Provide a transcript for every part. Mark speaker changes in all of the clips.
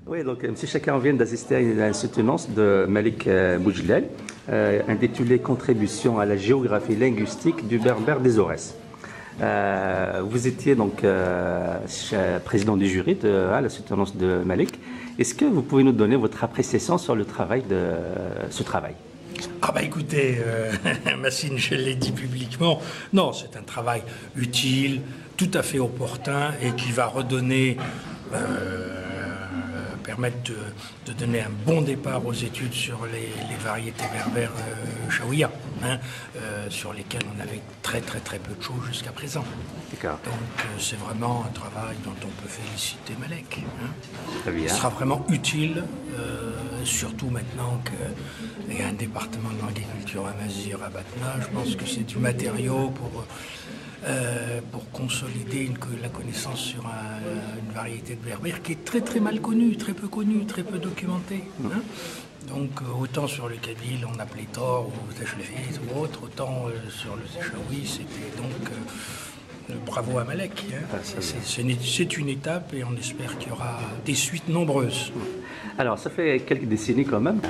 Speaker 1: Oui, donc M. Chakar vient d'assister à une soutenance de Malik Boujlel, intitulée Contribution à la géographie linguistique du berbère des Aurès. Vous étiez donc président du jury de la soutenance de Malik. Est-ce que vous pouvez nous donner votre appréciation sur le travail de ce travail?
Speaker 2: Ah bah écoutez, Massine, je l'ai dit publiquement, non, c'est un travail utile, tout à fait opportun et qui va redonner, permettre de donner un bon départ aux études sur les variétés berbères chaouia, sur lesquelles on avait très peu de choses jusqu'à présent. Donc c'est vraiment un travail dont on peut féliciter Malek. Très bien. Il sera vraiment utile, surtout maintenant qu'il y a un département de l'agriculture à Mazir, à Batna. Je pense que c'est du matériau pour consolider la connaissance sur une variété de berbère qui est très mal connue, très peu documentée. Donc autant sur le kabyle on appelait Thor ou Tachlefis ou autre, autant sur le Séchaoui c'était donc bravo à Malek. C'est une étape et on espère qu'il y aura des suites nombreuses.
Speaker 1: Alors ça fait quelques décennies quand même,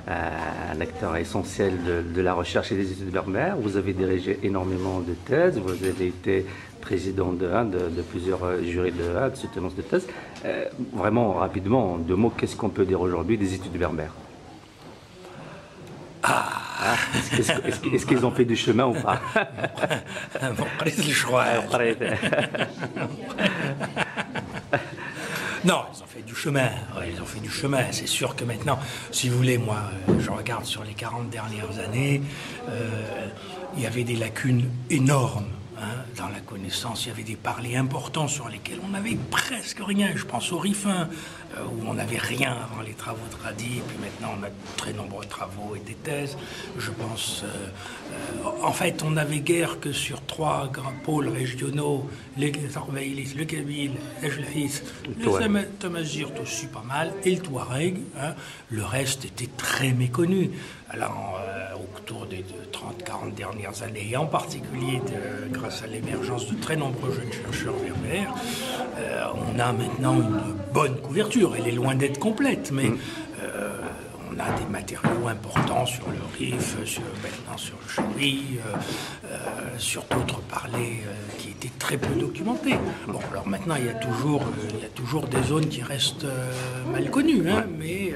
Speaker 1: un acteur essentiel de la recherche et des études berbères. Vous avez dirigé énormément de thèses, vous avez été président de plusieurs jurys de soutenance de thèses. Vraiment rapidement, en deux mots, qu'est-ce qu'on peut dire aujourd'hui des études berbères? Est-ce qu'ils ont fait du chemin ou pas?
Speaker 2: Non, ils ont fait du chemin. Ils ont fait du chemin. C'est sûr que maintenant, si vous voulez, moi, je regarde sur les 40 dernières années, il y avait des lacunes énormes dans la connaissance. Il y avait des parlers importants sur lesquels on n'avait presque rien. Je pense au Rifin, où on n'avait rien avant les travaux de Radi, puis maintenant on a de très nombreux travaux et des thèses. Je pense, en fait, on n'avait guère que sur trois grands pôles régionaux, le Kabyle, le Tamazigh aussi pas mal, et le Touareg. Le reste était très méconnu. Alors, autour des 30-40 dernières années, et en particulier grâce à l'émergence de très nombreux jeunes chercheurs berbères, on a maintenant une bonne couverture. Elle est loin d'être complète, mais on a des matériaux importants sur le Rif, maintenant sur le Chaoui, sur d'autres parlers qui étaient très peu documentés. Bon, alors maintenant, il y a toujours des zones qui restent mal connues, mais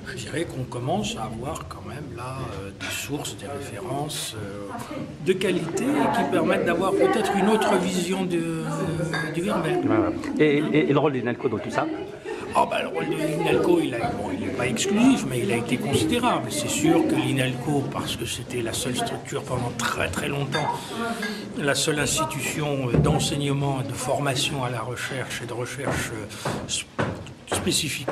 Speaker 2: je dirais qu'on commence à avoir quand même là des sources, des références de qualité qui permettent d'avoir peut-être une autre vision du berbère.
Speaker 1: Et le rôle des NALCO dans tout ça?
Speaker 2: Le rôle de l'INALCO, il n'est pas exclusif, mais il a été considérable. C'est sûr que l'INALCO, parce que c'était la seule structure pendant très longtemps, la seule institution d'enseignement et de formation à la recherche et de recherche spécifique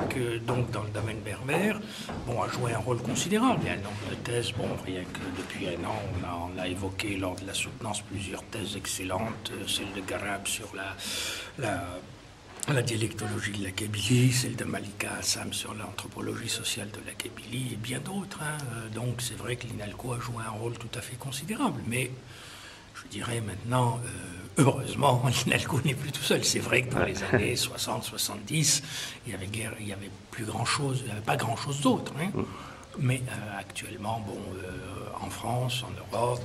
Speaker 2: donc dans le domaine berbère, a joué un rôle considérable. Il y a un nombre de thèses, rien que depuis un an, on a évoqué lors de la soutenance plusieurs thèses excellentes, celle de Garab sur la dialectologie de la Kabylie, celle de Malika Assam sur l'anthropologie sociale de la Kabylie et bien d'autres. Donc c'est vrai que l'INALCO a joué un rôle tout à fait considérable, mais je dirais maintenant, heureusement, l'INALCO n'est plus tout seul. C'est vrai que dans les années 60-70, il y avait plus grand-chose, il n'y avait pas grand-chose d'autre. Mais actuellement, en France, en Europe,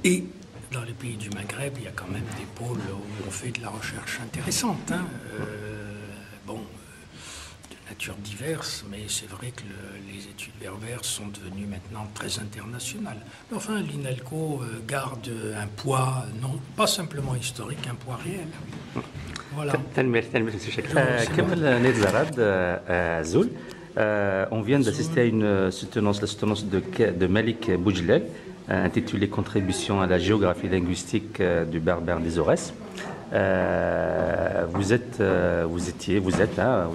Speaker 2: et dans les pays du Maghreb, il y a quand même des pôles où on fait de la recherche intéressante, de nature diverse, mais c'est vrai que les études berbères sont devenues maintenant très internationales. Mais enfin, l'INALCO garde un poids, non pas simplement historique, un poids réel. Voilà.
Speaker 1: On vient d'assister à la soutenance de Malik Boujlel, intitulée Contribution à la géographie linguistique du berbère des Aurès. Vous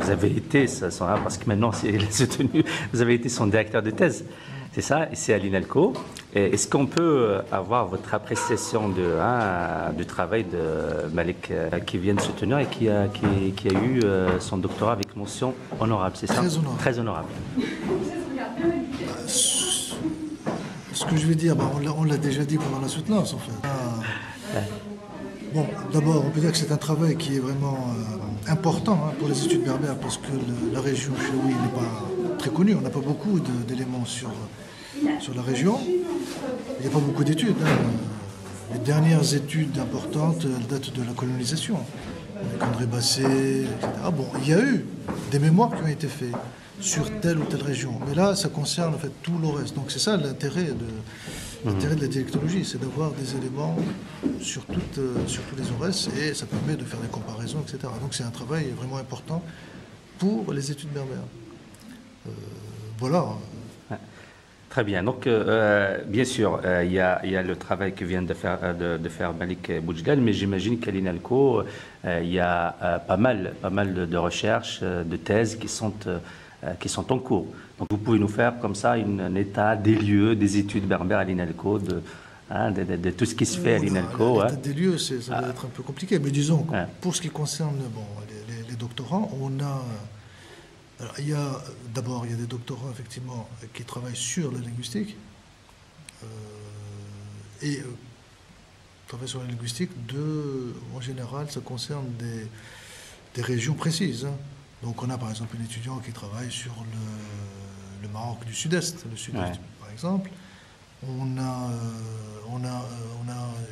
Speaker 1: avez été, parce que maintenant il est soutenu, vous avez été son directeur de thèse, c'est ça, ici à l'INALCO. Est-ce qu'on peut avoir votre appréciation du travail de Malik qui vient de soutenir et qui a eu son doctorat avec mention honorable, c'est ça? Très honorable.
Speaker 3: Ce que je veux dire, on l'a déjà dit pendant la soutenance, en fait. Bon, d'abord, on peut dire que c'est un travail qui est vraiment important pour les études berbères parce que la région Chiaoui n'est pas très connue. On n'a pas beaucoup d'éléments sur la région. Il n'y a pas beaucoup d'études. Les dernières études importantes, elles datent de la colonisation. Avec André Basset, etc. Bon, il y a eu des mémoires qui ont été faits sur telle ou telle région. Mais là, ça concerne en fait tout le reste. Donc c'est ça l'intérêt de la dialectologie, c'est d'avoir des éléments sur tous les ORES et ça permet de faire des comparaisons, etc. Donc c'est un travail vraiment important pour les études berbères. Voilà.
Speaker 1: Très bien. Donc, bien sûr, il y a le travail que vient de faire Malik Boudjelal, mais j'imagine qu'à l'INALCO, il y a pas mal de recherches, de thèses qui sont en cours. Donc, vous pouvez nous faire comme ça un état des lieux des études berbères à l'INALCO, de tout ce qui se fait à l'INALCO.
Speaker 3: L'état des lieux, ça va être un peu compliqué, mais disons, pour ce qui concerne les doctorants, on a... Alors, d'abord, il y a des doctorants, effectivement, qui travaillent sur la linguistique. Travailler sur la linguistique, en général, ça concerne des régions précises. Donc, on a, par exemple, un étudiant qui travaille sur le Maroc du Sud-Est, par exemple. On a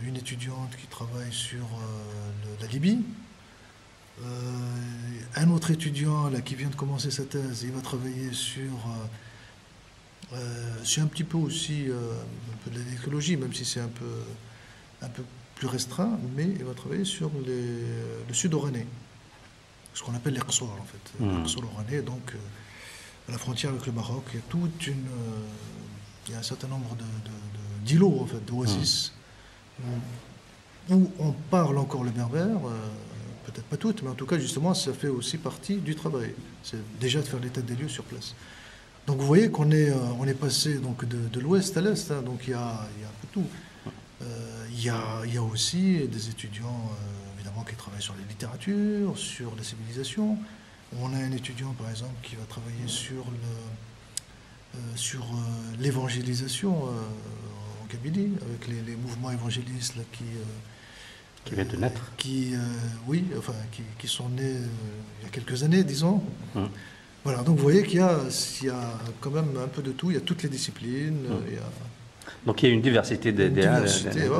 Speaker 3: une étudiante qui travaille sur la Libye. Un autre étudiant là, qui vient de commencer sa thèse, il va travailler sur un petit peu aussi un peu de la dialectologie, même si c'est un peu plus restreint, mais il va travailler sur le sud-oranais, ce qu'on appelle les Qassour en fait. Les Qassour oranais, donc à la frontière avec le Maroc, il y a un certain nombre d'îlots, en fait, d'oasis, où on parle encore le berbère. Peut-être pas toutes, mais en tout cas, justement, ça fait aussi partie du travail. C'est déjà de faire l'état des lieux sur place. Donc, vous voyez qu'on est passé donc, de l'ouest à l'est, donc il y a un peu tout. Il y a aussi des étudiants, évidemment, qui travaillent sur les littératures, sur la civilisation. On a un étudiant, par exemple, qui va travailler sur l'évangélisation en Kabylie, avec les mouvements évangélistes là,
Speaker 1: qui vient de naître.
Speaker 3: Qui sont nés il y a quelques années, disons. Voilà, donc vous voyez qu'il y a quand même un peu de tout, il y a toutes les disciplines.
Speaker 1: Donc il y a une diversité de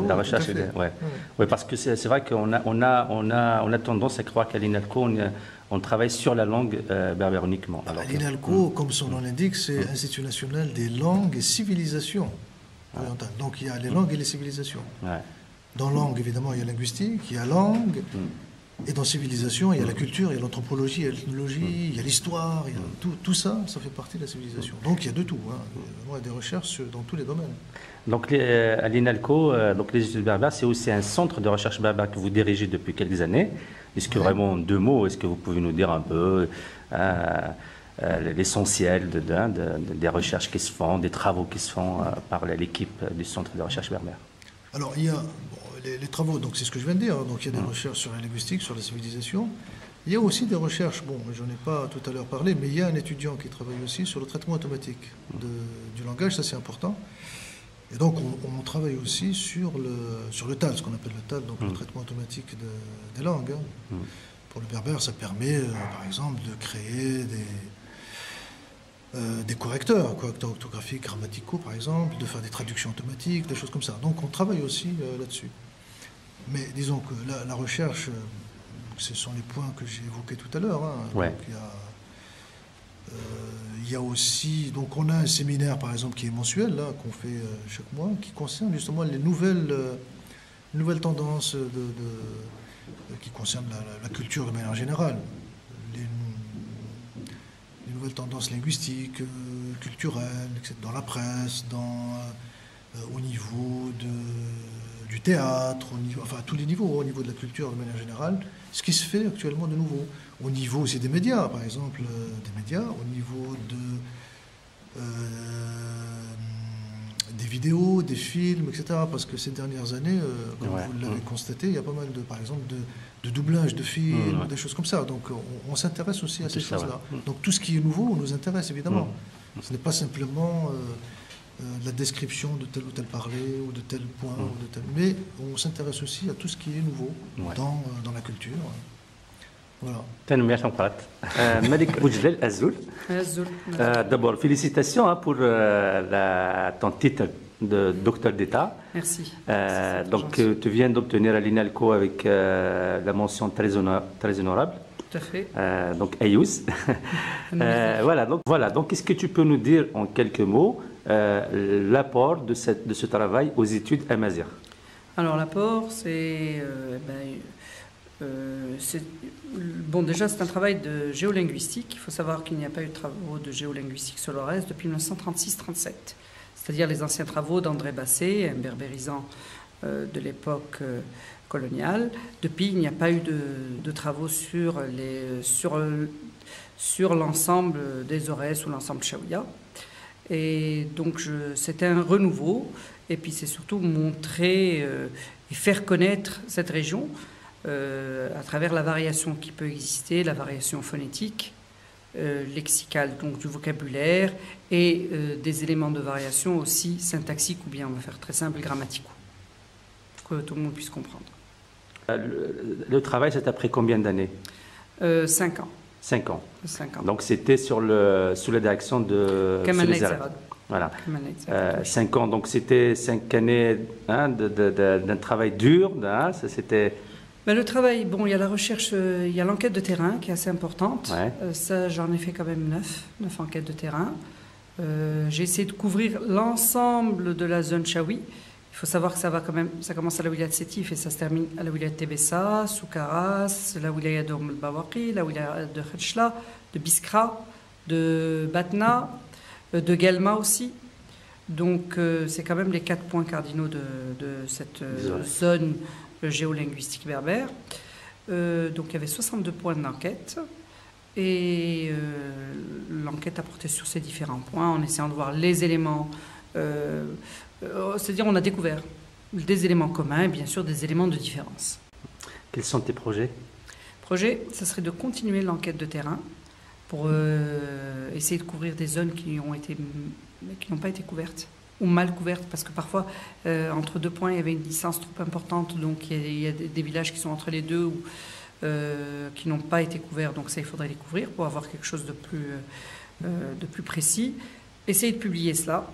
Speaker 1: la recherche. Ouais, parce que c'est vrai qu'on a tendance à croire qu'à l'INALCO, on travaille sur la langue berbère uniquement.
Speaker 3: L'INALCO, comme son nom l'indique, c'est Institut national des langues et civilisations orientales. Donc il y a les langues et les civilisations. Dans langue, évidemment, il y a linguistique, il y a langue, et dans civilisation, il y a la culture, il y a l'anthropologie, il y a l'ethnologie, il y a l'histoire, tout ça, ça fait partie de la civilisation. Donc il y a de tout, il y a des recherches dans tous les domaines.
Speaker 1: Donc à l'INALCO, les études berbères, c'est aussi un centre de recherche berbère que vous dirigez depuis quelques années. Est-ce que vraiment, en 2 mots, est-ce que vous pouvez nous dire un peu l'essentiel des recherches qui se font, des travaux qui se font par l'équipe du centre de recherche berbère?
Speaker 3: Alors, il y a les travaux, donc c'est ce que je viens de dire, donc il y a des recherches sur la linguistique, sur la civilisation. Il y a aussi des recherches, j'en ai pas tout à l'heure parlé, mais il y a un étudiant qui travaille aussi sur le traitement automatique du langage, ça c'est important. Et donc on travaille aussi sur le TAL, ce qu'on appelle le TAL, donc le traitement automatique des langues. Pour le berbère, ça permet, par exemple, de créer des correcteurs orthographiques, grammaticaux par exemple, de faire des traductions automatiques, des choses comme ça. Donc on travaille aussi là-dessus. Mais disons que la recherche, ce sont les points que j'ai évoqués tout à l'heure. Donc, il y a aussi, donc on a un séminaire par exemple qui est mensuel, qu'on fait chaque mois, qui concerne justement les nouvelles tendances qui concernent la culture de manière générale. Les nouvelles tendances linguistiques, culturelles, etc., dans la presse, au niveau du théâtre, enfin à tous les niveaux, au niveau de la culture de manière générale, ce qui se fait actuellement de nouveau. Au niveau aussi des médias, par exemple, au niveau des vidéos, des films, etc. Parce que ces dernières années, comme vous l'avez constaté, il y a pas mal par exemple, de doublage de films, des choses comme ça. Donc on s'intéresse aussi à ces choses-là. Donc tout ce qui est nouveau nous intéresse évidemment. Ce n'est pas simplement la description de tel ou tel parler ou de tel point. Ou de tel... Mais on s'intéresse aussi à tout ce qui est nouveau dans la culture. Voilà.
Speaker 1: Malik Boujlel Azoul. D'abord, félicitations pour ton titre de docteur d'État.
Speaker 4: Merci.
Speaker 1: Donc, tu viens d'obtenir à l'INALCO avec la mention très honorable.
Speaker 4: Tout à fait.
Speaker 1: Donc, Ayouz. Voilà. Donc, qu'est-ce que tu peux nous dire en quelques mots l'apport de ce travail aux études à Mazir?
Speaker 4: Alors, l'apport, bon, déjà, c'est un travail de géolinguistique. Il faut savoir qu'il n'y a pas eu de travaux de géolinguistique sur l'Aurès depuis 1936-37. C'est-à-dire les anciens travaux d'André Basset, un berbérisant de l'époque coloniale. Depuis, il n'y a pas eu de travaux sur l'ensemble des Aurès ou l'ensemble Chaouia. Et donc, c'était un renouveau. Et puis, c'est surtout montrer et faire connaître cette région à travers la variation qui peut exister, la variation phonétique, lexicale, donc du vocabulaire, et des éléments de variation aussi syntaxiques, ou bien, on va faire très simple, grammaticaux, que tout le monde puisse comprendre.
Speaker 1: Le travail, c'est après combien d'années?
Speaker 4: 5 ans.
Speaker 1: 5 ans.
Speaker 4: 5 ans.
Speaker 1: Donc, c'était sous la direction de...
Speaker 4: Kamal Zerad.
Speaker 1: Voilà. 5 ans, donc c'était 5 années d'un travail dur. C'était...
Speaker 4: Ben, le travail, bon, il y a la recherche, il y a l'enquête de terrain qui est assez importante.
Speaker 1: Ouais.
Speaker 4: Ça, j'en ai fait quand même 9 enquêtes de terrain. J'ai essayé de couvrir l'ensemble de la zone Chaoui. Il faut savoir que ça commence à la wilaya de Sétif et ça se termine à la wilaya de Tébessa, Soukaras, la wilaya de Bawaki, la wilaya de Khachla, de Biskra, de Batna, de Guelma aussi. Donc, c'est quand même les 4 points cardinaux de cette zone géolinguistique berbère. Donc il y avait 62 points d'enquête et l'enquête a porté sur ces différents points en essayant de voir les éléments, c'est-à-dire on a découvert des éléments communs et bien sûr des éléments de différence.
Speaker 1: Quels sont tes projets?
Speaker 4: Projet, ça serait de continuer l'enquête de terrain pour essayer de couvrir des zones qui n'ont pas été couvertes ou mal couvertes, parce que parfois, entre 2 points, il y avait une distance trop importante, donc il y a des villages qui sont entre les deux ou qui n'ont pas été couverts, donc ça, il faudrait les couvrir pour avoir quelque chose de plus précis. Essayer de publier cela.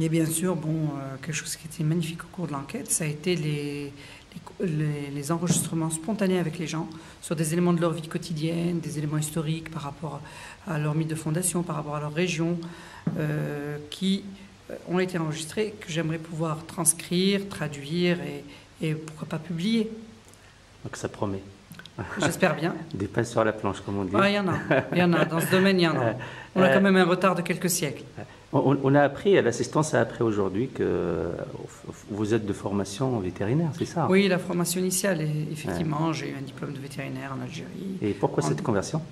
Speaker 4: Et bien sûr, bon, quelque chose qui était magnifique au cours de l'enquête, ça a été les enregistrements spontanés avec les gens sur des éléments de leur vie quotidienne, des éléments historiques par rapport à leur mythe de fondation, par rapport à leur région, qui ont été enregistrés, que j'aimerais pouvoir transcrire, traduire et pourquoi pas publier.
Speaker 1: Donc ça promet.
Speaker 4: J'espère bien.
Speaker 1: Des pains sur la planche, comme on dit.
Speaker 4: Ah, il y en a, dans ce domaine, il y en a. On a quand même un retard de quelques siècles.
Speaker 1: On a appris, l'assistance a appris aujourd'hui que vous êtes de formation vétérinaire, c'est ça?
Speaker 4: Oui, la formation initiale, effectivement, j'ai eu un diplôme de vétérinaire en Algérie.
Speaker 1: Et pourquoi cette conversion?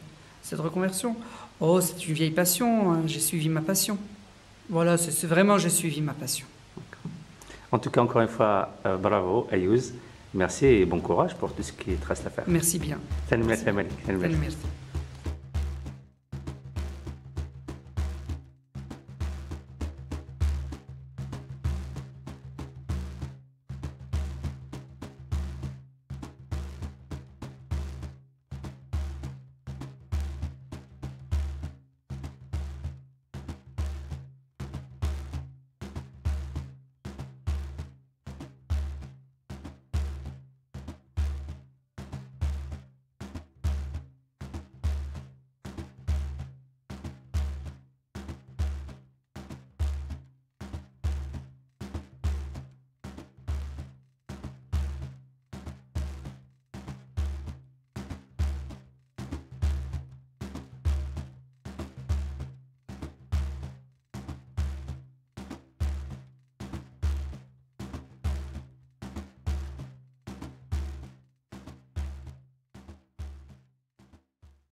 Speaker 4: Cette reconversion? Oh, c'est une vieille passion, hein. J'ai suivi ma passion. Voilà, c'est vraiment, j'ai suivi ma passion.
Speaker 1: En tout cas, encore une fois, bravo, Ayouz. Merci et bon courage pour tout ce qui te reste à faire.
Speaker 4: Merci bien.
Speaker 1: Merci.